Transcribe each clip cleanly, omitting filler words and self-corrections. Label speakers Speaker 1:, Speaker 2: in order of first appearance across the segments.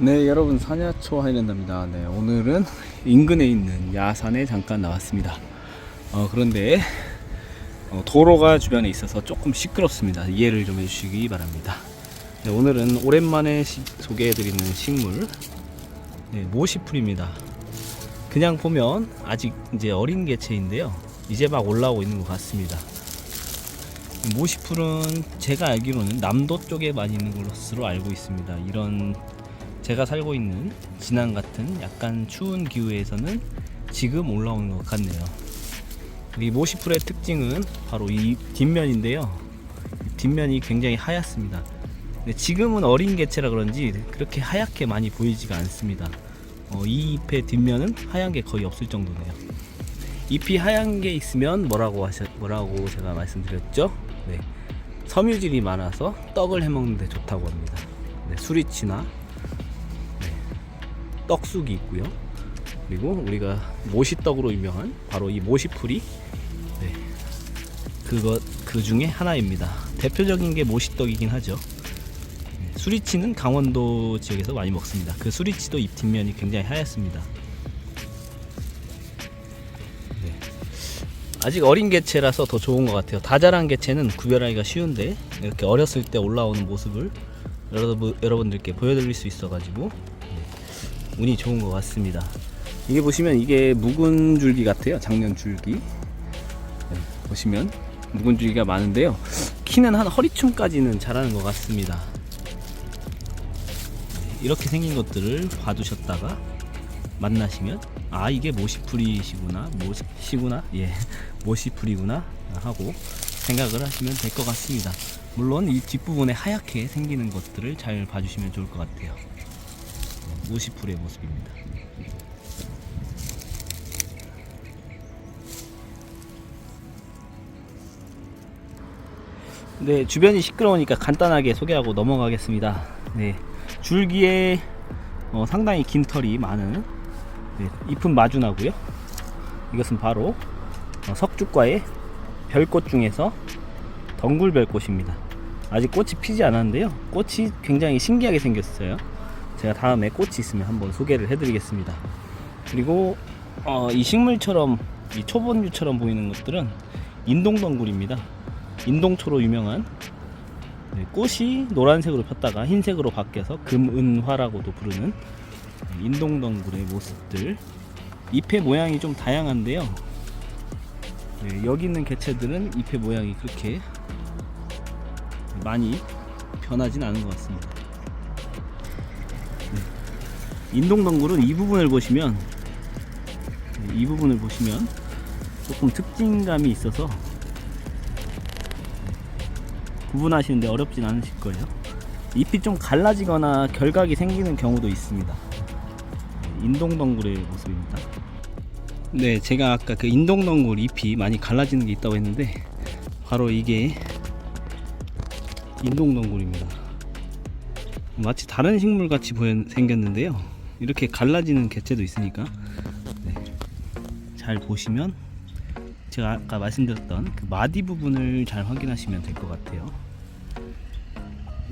Speaker 1: 네, 여러분, 사냐초 하이랜드입니다. 네, 오늘은 인근에 있는 야산에 잠깐 나왔습니다. 그런데 도로가 주변에 있어서 조금 시끄럽습니다. 이해를 좀 해주시기 바랍니다. 네, 오늘은 오랜만에 소개해드리는 식물, 네, 모시풀입니다. 그냥 보면 아직 이제 어린 개체인데요. 이제 막 올라오고 있는 것 같습니다. 모시풀은 제가 알기로는 남도 쪽에 많이 있는 것으로 알고 있습니다. 이런 제가 살고 있는 진안 같은 약간 추운 기후에서는 지금 올라오는 것 같네요. 이 모시풀의 특징은 바로 이 뒷면인데요. 뒷면이 굉장히 하얗습니다. 지금은 어린 개체라 그런지 그렇게 하얗게 많이 보이지가 않습니다. 이 잎의 뒷면은 하얀 게 거의 없을 정도네요. 잎이 하얀 게 있으면 뭐라고 제가 말씀드렸죠? 네, 섬유질이 많아서 떡을 해먹는 데 좋다고 합니다. 네, 수리치나 떡쑥이 있고요. 그리고 우리가 모시떡으로 유명한 바로 이 모시풀이 그 중에 하나입니다. 대표적인 게 모시떡이긴 하죠. 수리치는 강원도 지역에서 많이 먹습니다. 그 수리치도 잎 뒷면이 굉장히 하얗습니다. 네. 아직 어린 개체라서 더 좋은 것 같아요. 다 자란 개체는 구별하기가 쉬운데 이렇게 어렸을 때 올라오는 모습을 여러분들께 보여드릴 수 있어가지고 운이 좋은 것 같습니다. 이게 보시면 이게 묵은 줄기 같아요. 작년 줄기. 네, 보시면 묵은 줄기가 많은데요. 키는 한 허리춤까지는 자라는 것 같습니다. 네, 이렇게 생긴 것들을 봐두셨다가 만나시면 아, 이게 모시풀이시구나, 예, 모시풀이구나 하고 생각을 하시면 될 것 같습니다. 물론 이 뒷부분에 하얗게 생기는 것들을 잘 봐주시면 좋을 것 같아요. 모시풀의 모습입니다. 네, 주변이 시끄러우니까 간단하게 소개하고 넘어가겠습니다. 네, 줄기에 상당히 긴 털이 많은, 네, 잎은 마주나고요. 이것은 바로 석죽과의 별꽃 중에서 덩굴별꽃입니다. 아직 꽃이 피지 않았는데요. 꽃이 굉장히 신기하게 생겼어요. 제가 다음에 꽃이 있으면 한번 소개를 해드리겠습니다. 그리고 이 식물처럼, 이 초본류처럼 보이는 것들은 인동덩굴입니다. 인동초로 유명한, 네, 꽃이 노란색으로 폈다가 흰색으로 바뀌어서 금은화라고도 부르는 인동덩굴의 모습들. 잎의 모양이 좀 다양한데요. 네, 여기 있는 개체들은 잎의 모양이 그렇게 많이 변하진 않은 것 같습니다. 인동덩굴은 이 부분을 보시면 조금 특징감이 있어서 구분하시는데 어렵진 않으실 거예요. 잎이 좀 갈라지거나 결각이 생기는 경우도 있습니다. 인동덩굴의 모습입니다. 네, 제가 아까 그 인동덩굴 잎이 많이 갈라지는 게 있다고 했는데 바로 이게 인동덩굴입니다. 마치 다른 식물 같이 생겼는데요. 이렇게 갈라지는 개체도 있으니까, 네, 잘 보시면 제가 아까 말씀드렸던 그 마디 부분을 잘 확인하시면 될 것 같아요.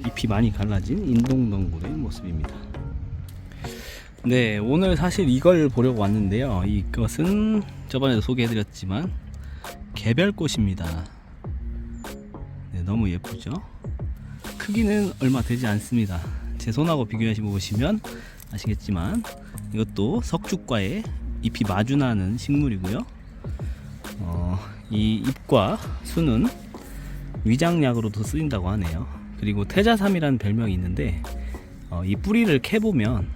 Speaker 1: 잎이 많이 갈라진 인동덩굴의 모습입니다. 네, 오늘 사실 이걸 보려고 왔는데요. 이것은 저번에도 소개해드렸지만 개별꽃입니다. 네, 너무 예쁘죠? 크기는 얼마 되지 않습니다. 제 손하고 비교해 보시면 아시겠지만 이것도 석죽과의 잎이 마주나는 식물이고요. 이 잎과 순은 위장약으로도 쓰인다고 하네요. 그리고 태자삼이라는 별명이 있는데 이 뿌리를 캐보면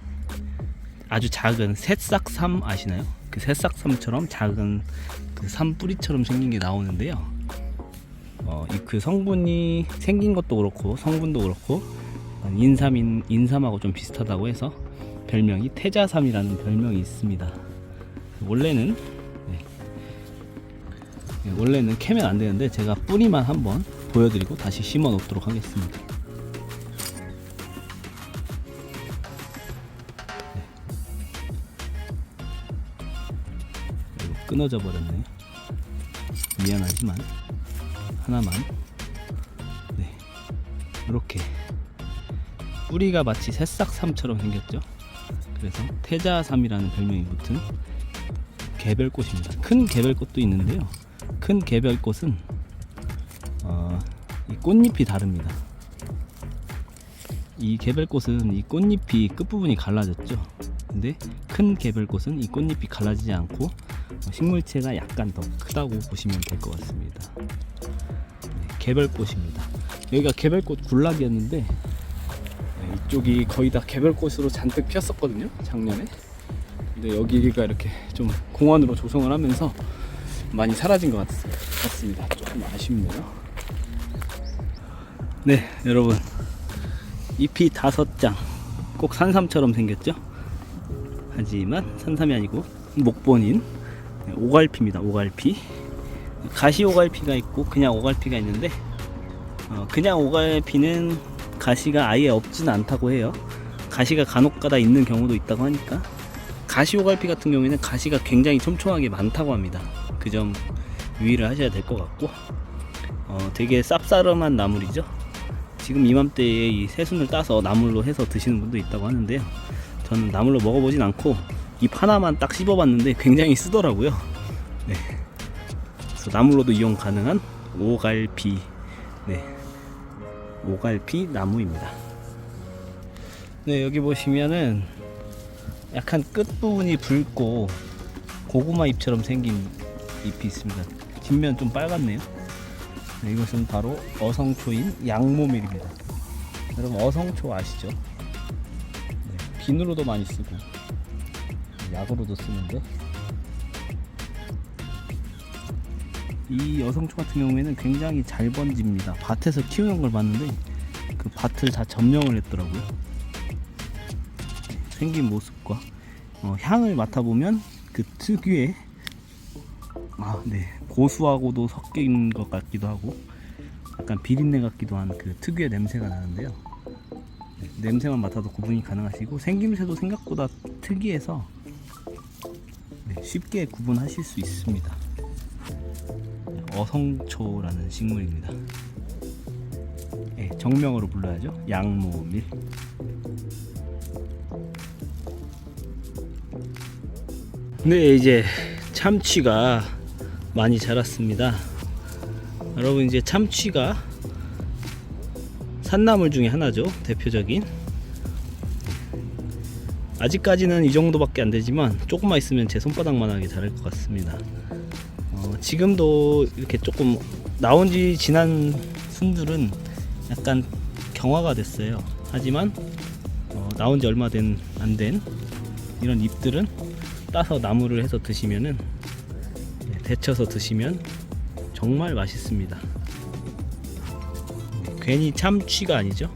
Speaker 1: 아주 작은 새싹삼 아시나요? 그 새싹삼처럼 작은 그 삼 뿌리처럼 생긴 게 나오는데요. 그 성분이 생긴 것도 그렇고 성분도 그렇고 인삼하고 좀 비슷하다고 해서 별명이 태자삼이라는 별명이 있습니다. 원래는 캐면 안 되는데 제가 뿌리만 한번 보여드리고 다시 심어 놓도록 하겠습니다. 이거 끊어져 버렸네. 미안하지만 하나만, 네, 이렇게 뿌리가 마치 새싹삼처럼 생겼죠. 그래서 태자삼이라는 별명이 붙은 개별꽃입니다. 큰 개별꽃도 있는데요. 큰 개별꽃은 이 꽃잎이 다릅니다. 이 개별꽃은 이 꽃잎이 끝부분이 갈라졌죠. 근데 큰 개별꽃은 이 꽃잎이 갈라지지 않고 식물체가 약간 더 크다고 보시면 될 것 같습니다. 네, 개별꽃입니다. 여기가 개별꽃 군락이었는데 이쪽이 거의 다 개별꽃으로 잔뜩 피었었거든요, 작년에. 근데 여기가 이렇게 좀 공원으로 조성을 하면서 많이 사라진 것 같습니다. 조금 아쉽네요. 네, 여러분, 잎이 5장, 꼭 산삼처럼 생겼죠? 하지만 산삼이 아니고 목본인 오갈피입니다. 오갈피. 가시 오갈피가 있고 그냥 오갈피가 있는데 그냥 오갈피는 가시가 아예 없지는 않다고 해요. 가시가 간혹가다 있는 경우도 있다고 하니까, 가시 오갈피 같은 경우에는 가시가 굉장히 촘촘하게 많다고 합니다. 그 점 유의를 하셔야 될 것 같고, 되게 쌉싸름한 나물이죠. 지금 이맘때에 이 새순을 따서 나물로 해서 드시는 분도 있다고 하는데요. 저는 나물로 먹어보진 않고 잎 하나만 딱 씹어봤는데 굉장히 쓰더라고요. 네. 그래서 나물로도 이용 가능한 오갈피, 네, 오갈피 나무입니다. 네, 여기 보시면은 약간 끝부분이 붉고 고구마 잎처럼 생긴 잎이 있습니다. 뒷면 좀 빨갛네요. 네, 이것은 바로 어성초인 양모밀입니다. 여러분, 어성초 아시죠? 네, 비누로도 많이 쓰고 약으로도 쓰는데, 이 어성초 같은 경우에는 굉장히 잘 번집니다. 밭에서 키우는 걸 봤는데 그 밭을 다 점령을 했더라고요. 생긴 모습과 향을 맡아보면 그 특유의 고수하고도 섞인 것 같기도 하고 약간 비린내 같기도 한 그 특유의 냄새가 나는데요. 냄새만 맡아도 구분이 가능하시고 생김새도 생각보다 특이해서 쉽게 구분하실 수 있습니다. 어성초라는 식물입니다. 네, 정명으로 불러야죠. 양모밀. 네, 이제 참치가 많이 자랐습니다. 여러분, 이제 참치가 산나물 중에 하나죠. 대표적인. 아직까지는 이 정도밖에 안 되지만 조금만 있으면 제 손바닥만하게 자랄 것 같습니다. 지금도 이렇게 조금 나온 지 지난 순들은 약간 경화가 됐어요. 하지만 나온 지 얼마 안 된 이런 잎들은 따서 나물을 해서 드시면은, 데쳐서 드시면 정말 맛있습니다. 괜히 참치가 아니죠.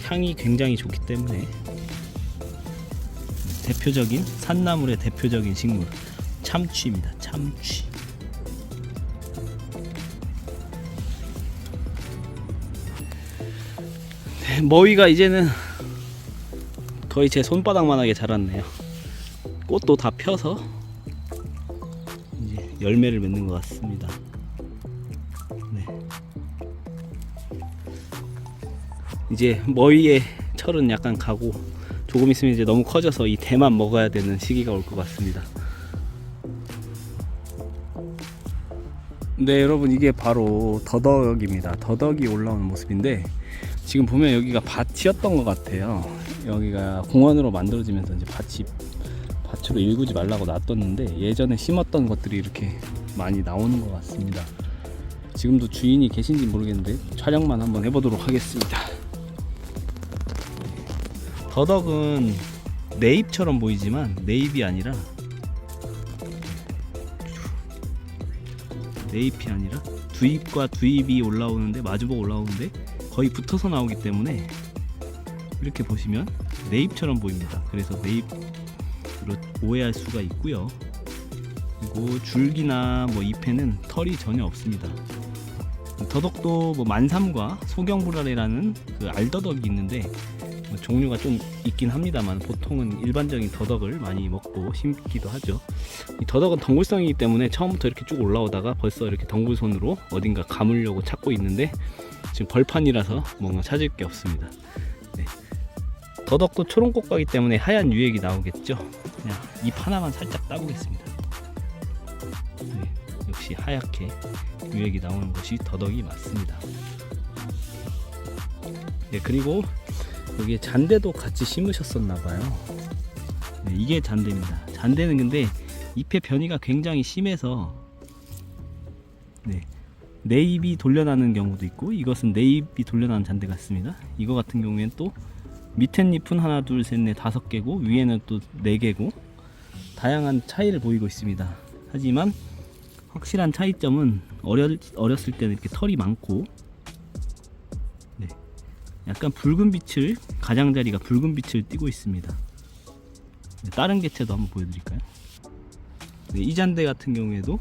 Speaker 1: 향이 굉장히 좋기 때문에 대표적인 산나물의 대표적인 식물 참치입니다. 참치. 네, 머위가 이제는 거의 제 손바닥만하게 자랐네요. 꽃도 다 펴서 이제 열매를 맺는 것 같습니다. 네. 이제 머위의 철은 약간 가고 조금 있으면 이제 너무 커져서 이 대만 먹어야 되는 시기가 올 것 같습니다. 네, 여러분, 이게 바로 더덕입니다. 더덕이 올라오는 모습인데, 지금 보면 여기가 밭이었던 것 같아요. 여기가 공원으로 만들어지면서 이제 밭으로 일구지 말라고 놔뒀는데 예전에 심었던 것들이 이렇게 많이 나오는 것 같습니다. 지금도 주인이 계신지 모르겠는데 촬영만 한번 해보도록 하겠습니다. 더덕은 내 잎처럼 보이지만 내 잎이 아니라, 내 잎이 아니라 두 잎과 두 잎이 올라오는데, 마주보고 올라오는데 거의 붙어서 나오기 때문에 이렇게 보시면 내 잎처럼 보입니다. 그래서 내 잎으로 오해할 수가 있고요. 그리고 줄기나 잎에는 털이 전혀 없습니다. 더덕도 만삼과 소경불알이라는 그 알더덕이 있는데 종류가 좀 있긴 합니다만, 보통은 일반적인 더덕을 많이 먹고 심기도 하죠. 이 더덕은 덩굴성이기 때문에 처음부터 이렇게 쭉 올라오다가 벌써 이렇게 덩굴손으로 어딘가 감으려고 찾고 있는데 지금 벌판이라서 뭔가 찾을 게 없습니다. 네. 더덕도 초롱꽃가기 때문에 하얀 유액이 나오겠죠. 그냥 잎 하나만 살짝 따보겠습니다. 네, 역시 하얗게 유액이 나오는 것이 더덕이 맞습니다. 네, 그리고 여기에 잔대도 같이 심으셨었나봐요. 네, 이게 잔대입니다. 잔대는 근데 잎의 변이가 굉장히 심해서 네, 내 잎이 돌려나는 경우도 있고, 이것은 내 잎이 돌려나는 잔대 같습니다. 이거 같은 경우에는 또 밑에 잎은 하나 둘 셋 넷 다섯 개고 위에는 또 네 개고 다양한 차이를 보이고 있습니다. 하지만 확실한 차이점은 어렸을 때는 이렇게 털이 많고, 네, 약간 붉은 빛을, 가장자리가 붉은 빛을 띠고 있습니다. 네, 다른 개체도 한번 보여드릴까요? 네, 이 잔대 같은 경우에도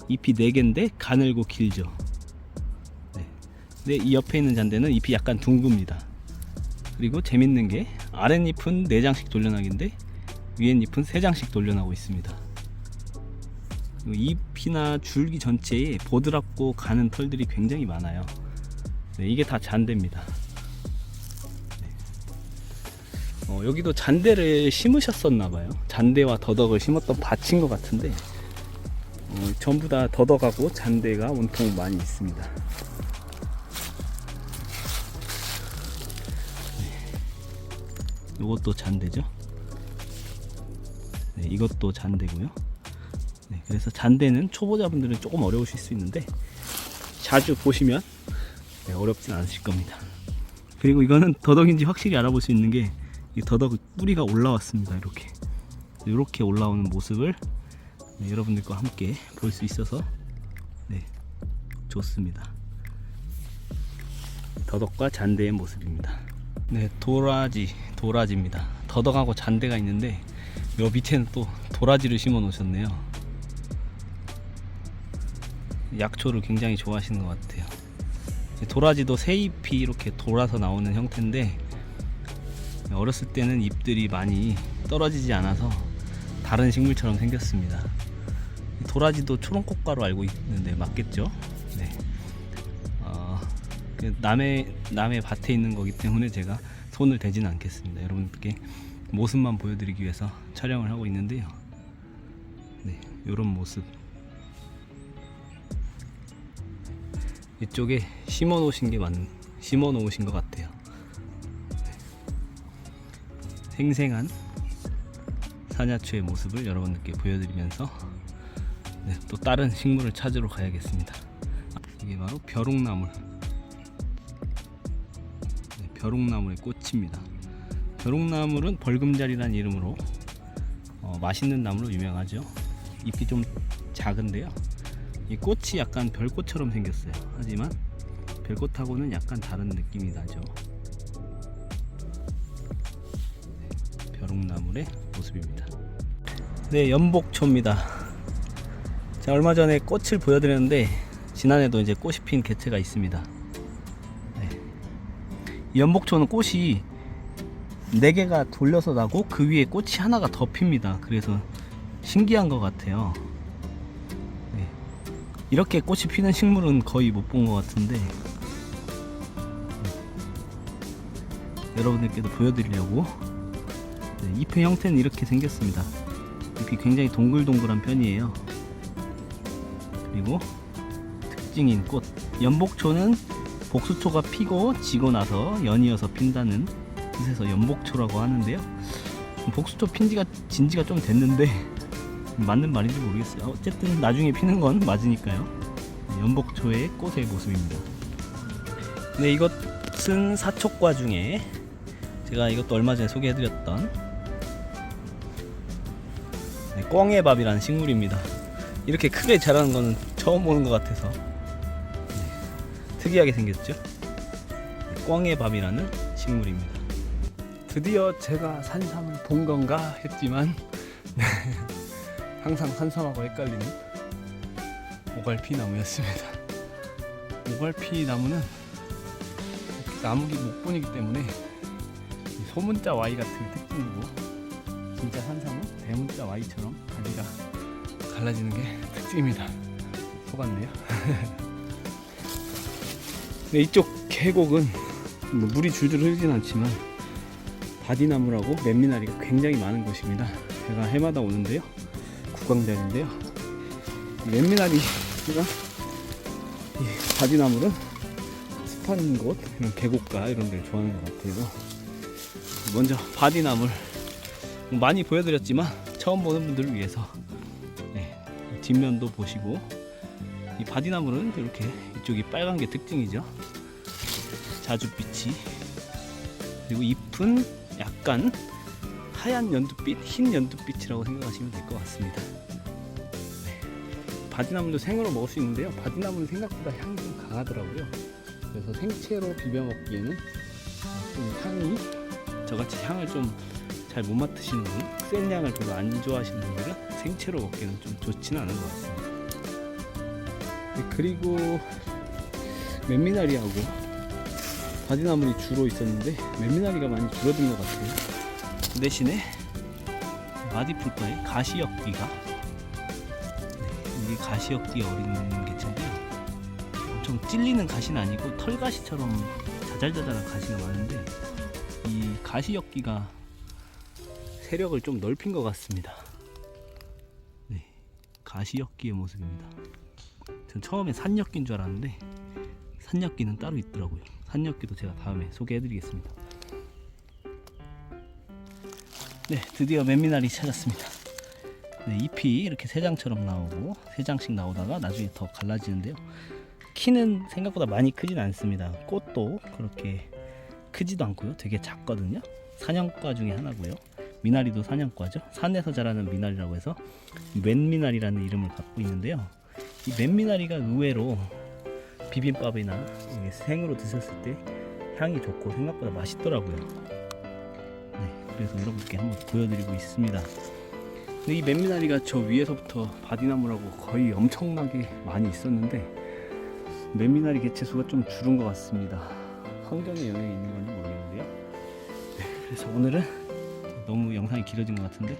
Speaker 1: 잎이 4개인데 가늘고 길죠. 네. 근데 이 옆에 있는 잔대는 잎이 약간 둥급니다. 그리고 재밌는 게 아랫잎은 4장씩 돌려나기인데 위에잎은 3장씩 돌려나고 있습니다. 잎이나 줄기 전체에 보드랍고 가는 털들이 굉장히 많아요. 네, 이게 다 잔대입니다. 네. 여기도 잔대를 심으셨었나봐요. 잔대와 더덕을 심었던 밭인 것 같은데 전부 다 더덕하고 잔대가 온통 많이 있습니다. 네. 이것도 잔대죠. 네, 이것도 잔대고요. 네, 그래서 잔대는 초보자분들은 조금 어려우실 수 있는데 자주 보시면 네, 어렵진 않으실 겁니다. 그리고 이거는 더덕인지 확실히 알아볼 수 있는 게 이 더덕 뿌리가 올라왔습니다. 이렇게 올라오는 모습을 네, 여러분들과 함께 볼 수 있어서 네, 좋습니다. 더덕과 잔대의 모습입니다. 네, 도라지입니다. 더덕하고 잔대가 있는데 요 밑에는 또 도라지를 심어 놓으셨네요. 약초를 굉장히 좋아하시는 것 같아요. 도라지도 새 잎이 이렇게 돌아서 나오는 형태인데 어렸을 때는 잎들이 많이 떨어지지 않아서 다른 식물처럼 생겼습니다. 도라지도 초롱꽃가로 알고 있는데 맞겠죠? 네. 남의 밭에 있는 거기 때문에 제가 손을 대지는 않겠습니다. 여러분께 모습만 보여드리기 위해서 촬영을 하고 있는데요. 네, 이런 모습. 이쪽에 심어 놓으신 것 같아요. 네. 생생한 사냐초의 모습을 여러분들께 보여드리면서 네, 또 다른 식물을 찾으러 가야겠습니다. 이게 바로 벼룩나물. 네, 벼룩나물의 꽃입니다. 벼룩나물은 벌금자리라는 이름으로 맛있는 나무로 유명하죠. 잎이 좀 작은데요, 이 꽃이 약간 별꽃처럼 생겼어요. 하지만 별꽃하고는 약간 다른 느낌이 나죠. 네, 벼룩나물의 모습입니다. 네, 연복초입니다. 자, 얼마 전에 꽃을 보여드렸는데 지난해도 이제 꽃이 핀 개체가 있습니다. 네. 이 연복초는 꽃이 4개가 돌려서 나고 그 위에 꽃이 하나가 더 핍니다. 그래서 신기한 것 같아요. 네. 이렇게 꽃이 피는 식물은 거의 못 본 것 같은데 여러분들께도 보여드리려고 네, 잎의 형태는 이렇게 생겼습니다. 잎이 굉장히 동글동글한 편이에요. 그리고 특징인 꽃, 연복초는 복수초가 피고 지고 나서 연이어서 핀다는 뜻에서 연복초라고 하는데요. 복수초 진지가 좀 됐는데 맞는 말인지 모르겠어요. 어쨌든 나중에 피는 건 맞으니까요. 연복초의 꽃의 모습입니다. 네, 이것은 사촉과 중에 제가 이것도 얼마 전에 소개해드렸던 네, 꿩애밥이라는 식물입니다. 이렇게 크게 자라는 거는 처음 보는 것 같아서 네, 특이하게 생겼죠. 꿩애밥이라는 식물입니다. 드디어 제가 산삼을 본 건가 했지만 항상 산삼하고 헷갈리는 오갈피 나무였습니다. 오갈피 나무는 나무기 목본이기 때문에 소문자 Y 같은 게 특징이고, 진짜 산삼은 대문자 Y처럼 가지가 갈라지는 게 특징입니다. 속았네요. 네, 이쪽 계곡은 물이 줄줄 흐르진 않지만 바디나무라고 맨미나리가 굉장히 많은 곳입니다. 제가 해마다 오는데요, 국광장인데요, 맨미나리가 이 바디나무는 습한 곳, 이런 계곡가 이런 데를 좋아하는 것 같아요. 먼저 바디나물 많이 보여드렸지만 처음 보는 분들을 위해서 뒷면도 보시고, 이 바디나물은 이렇게 이쪽이 빨간 게 특징이죠. 자줏빛이, 그리고 잎은 약간 하얀 연두빛, 흰 연두빛이라고 생각하시면 될 것 같습니다. 바디나물도 생으로 먹을 수 있는데요, 바디나물은 생각보다 향이 좀 강하더라고요. 그래서 생채로 비벼 먹기에는 좀 향이, 저같이 향을 좀 잘 못 맡으시는 분, 센 향을 별로 안 좋아하시는 분들은 생채로 먹기에는 좀 좋지는 않은 것 같습니다. 그리고 맨미나리하고 바디나물이 주로 있었는데 맨미나리가 많이 줄어든 것 같아요. 그 대신에 마디풀과의 가시역기가, 이게 가시역기 어린 개체인데요, 엄청 찔리는 가시는 아니고 털가시처럼 자잘자잘한 가시가 많은데, 이 가시역기가 세력을 좀 넓힌 것 같습니다. 네, 가시역기의 모습입니다. 전 처음에 산역기인 줄 알았는데 산역기는 따로 있더라고요. 산역기도 제가 다음에 소개해드리겠습니다. 네, 드디어 맨미나리 찾았습니다. 네, 잎이 이렇게 세 장처럼 나오고, 세 장씩 나오다가 나중에 더 갈라지는데요, 키는 생각보다 많이 크진 않습니다. 꽃도 그렇게 크지도 않고요, 되게 작거든요. 사냥과 중에 하나고요. 미나리도 사냥과죠. 산에서 자라는 미나리라고 해서 맨미나리라는 이름을 갖고 있는데요, 이 맨미나리가 의외로 비빔밥이나 생으로 드셨을 때 향이 좋고 생각보다 맛있더라고요. 네, 그래서 여러분께 한번 보여드리고 있습니다. 근데 이 맨미나리가 저 위에서부터 바디나무라고 거의 엄청나게 많이 있었는데 맨미나리 개체수가 좀 줄은 것 같습니다. 환경에 영향이 있는 건지 모르겠는데요. 네, 그래서 오늘은 너무 영상이 길어진 것 같은데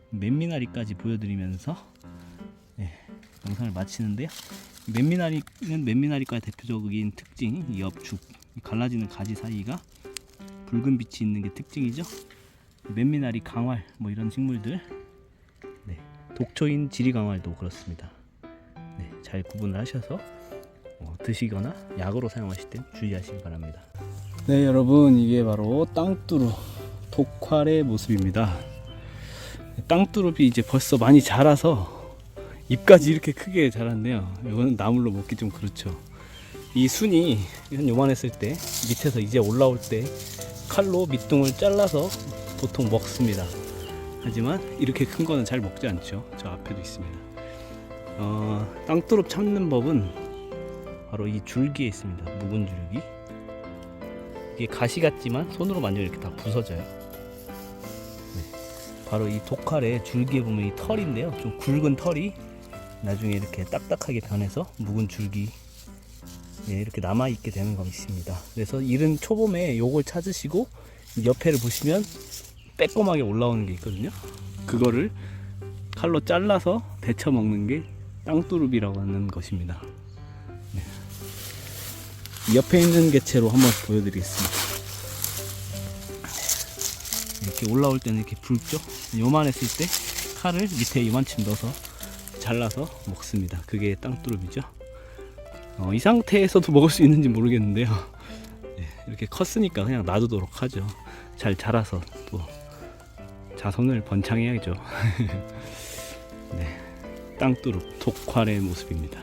Speaker 1: 맨미나리까지 보여드리면서 영상을 마치는데요, 맨미나리는 맨미나리과의 대표적인 특징, 이 엽축, 갈라지는 가지 사이가 붉은 빛이 있는 게 특징이죠. 맨미나리 강활, 뭐 이런 식물들, 독초인 지리강활도 그렇습니다. 잘 구분을 하셔서 드시거나 약으로 사용하실 때 주의하시기 바랍니다. 네, 여러분, 이게 바로 땅두릅 독활의 모습입니다. 땅두릅이 이제 벌써 많이 자라서 잎까지 이렇게 크게 자랐네요. 이거는 나물로 먹기 좀 그렇죠. 이 순이 한 요만했을 때 밑에서 이제 올라올 때 칼로 밑둥을 잘라서 보통 먹습니다. 하지만 이렇게 큰 거는 잘 먹지 않죠. 저 앞에도 있습니다. 땅두릅 참는 법은 바로 이 줄기에 있습니다. 묵은 줄기. 이게 가시 같지만 손으로 만지면 이렇게 다 부서져요. 바로 이 독활의 줄기에 보면 이 털인데요, 좀 굵은 털이 나중에 이렇게 딱딱하게 변해서 묵은 줄기, 이렇게 남아있게 되는 것입니다. 그래서 이른 초봄에 요걸 찾으시고 옆에를 보시면 빼꼼하게 올라오는 게 있거든요. 그거를 칼로 잘라서 데쳐 먹는 게 땅두릅이라고 하는 것입니다. 옆에 있는 개체로 한번 보여드리겠습니다. 이렇게 올라올 때는 이렇게 붉죠. 요만했을 때 칼을 밑에 이만큼 넣어서 잘라서 먹습니다. 그게 땅두릅이죠. 이 상태에서도 먹을 수 있는지 모르겠는데요, 이렇게 컸으니까 그냥 놔두도록 하죠. 잘 자라서 또 자손을 번창해야죠. 땅두릅 독활의 모습입니다.